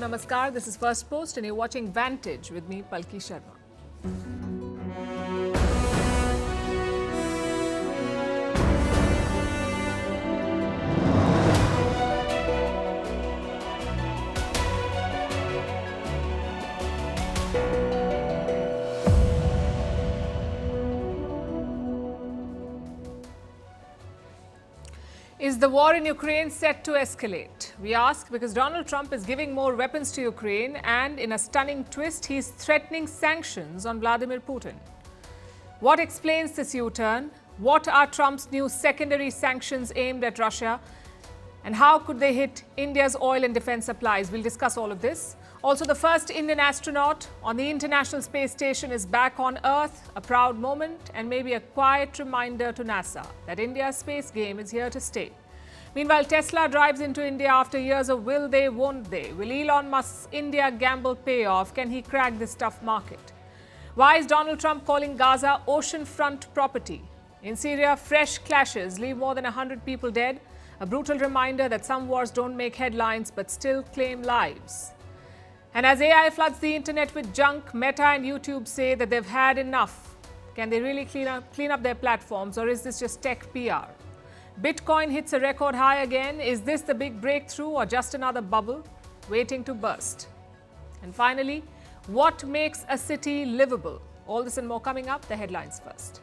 namaskar. This is Firstpost and you're watching Vantage with me, Palki Sharma. Is the war in Ukraine set to escalate? We ask because Donald Trump is giving more weapons to Ukraine and in a stunning twist, he's threatening sanctions on Vladimir Putin. What explains this U-turn? What are Trump's new secondary sanctions aimed at Russia? And how could they hit India's oil and defense supplies? We'll discuss all of this. Also, the first Indian astronaut on the International Space Station is back on Earth, a proud moment and maybe a quiet reminder to NASA that India's space game is here to stay. Meanwhile, Tesla drives into India after years of will they, won't they? Will Elon Musk's India gamble pay off? Can he crack this tough market? Why is Donald Trump calling Gaza oceanfront property? In Syria, fresh clashes leave more than 100 people dead. A brutal reminder that some wars don't make headlines but still claim lives. And as AI floods the internet with junk, Meta and YouTube say that they've had enough. Can they really clean up their platforms, or is this just tech PR? Bitcoin hits a record high again. Is this the big breakthrough or just another bubble waiting to burst? And finally, what makes a city livable? All this and more coming up. The headlines first.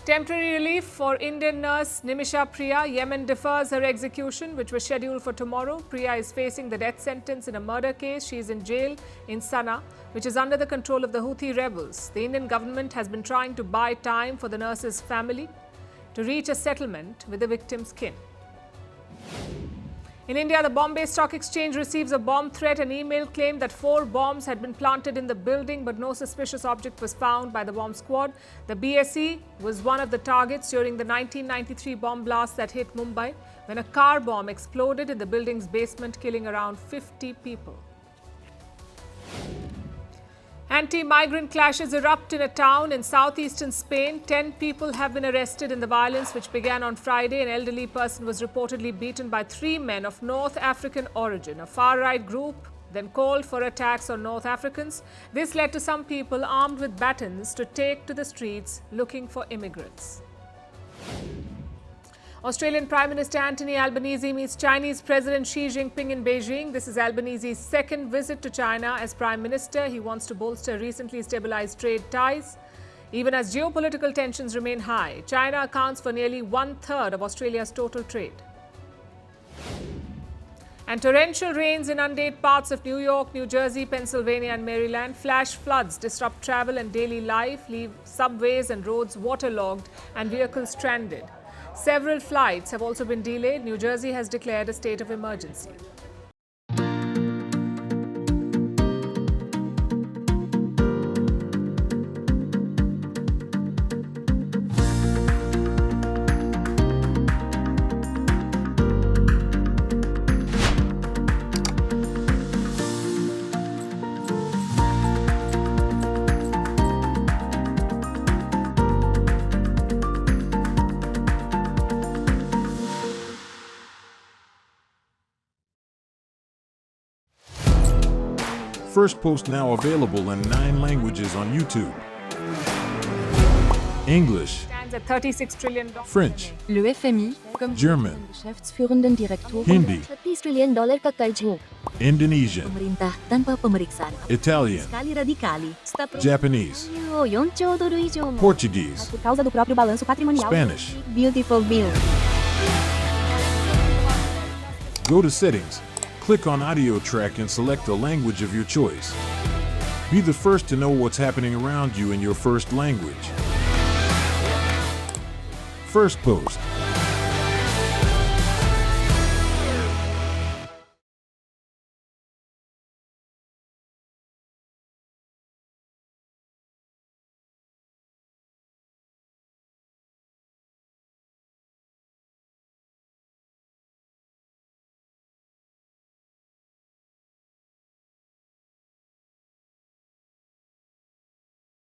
Temporary relief for Indian nurse Nimisha Priya. Yemen defers her execution, which was scheduled for tomorrow. Priya is facing the death sentence in a murder case. She is in jail in Sana'a, which is under the control of the Houthi rebels. The Indian government has been trying to buy time for the nurse's family to reach a settlement with the victim's kin. In India, the Bombay Stock Exchange receives a bomb threat. An email claimed that 4 bombs had been planted in the building, but no suspicious object was found by the bomb squad. The BSE was one of the targets during the 1993 bomb blast that hit Mumbai, when a car bomb exploded in the building's basement, killing around 50 people. Anti-migrant clashes erupt in a town in southeastern Spain. 10 people have been arrested in the violence which began on Friday. An elderly person was reportedly beaten by 3 men of North African origin. A far-right group then called for attacks on North Africans. This led to some people armed with batons to take to the streets looking for immigrants. Australian Prime Minister Anthony Albanese meets Chinese President Xi Jinping in Beijing. This is Albanese's second visit to China as Prime Minister. He wants to bolster recently stabilized trade ties, even as geopolitical tensions remain high. China accounts for nearly 1/3 of Australia's total trade. And torrential rains inundate parts of New York, New Jersey, Pennsylvania and Maryland. Flash floods disrupt travel and daily life, leave subways and roads waterlogged and vehicles stranded. Several flights have also been delayed. New Jersey has declared a state of emergency. Firstpost now available in 9 languages on YouTube. English, Stands at $36 trillion. French, Le FMI, comme German, Geschäftsführenden Direktor, Hindi, $30 trillion kakaidyo. Indonesian, Pemerintah tanpa pemeriksaan. Italian, Sekali radikali. Japanese, 4 兆ドル以上も Portuguese, por causa do próprio balanço patrimonial. Spanish. Beautiful bill. Go to Settings, click on Audio Track and select a language of your choice. Be the first to know what's happening around you in your first language. Firstpost.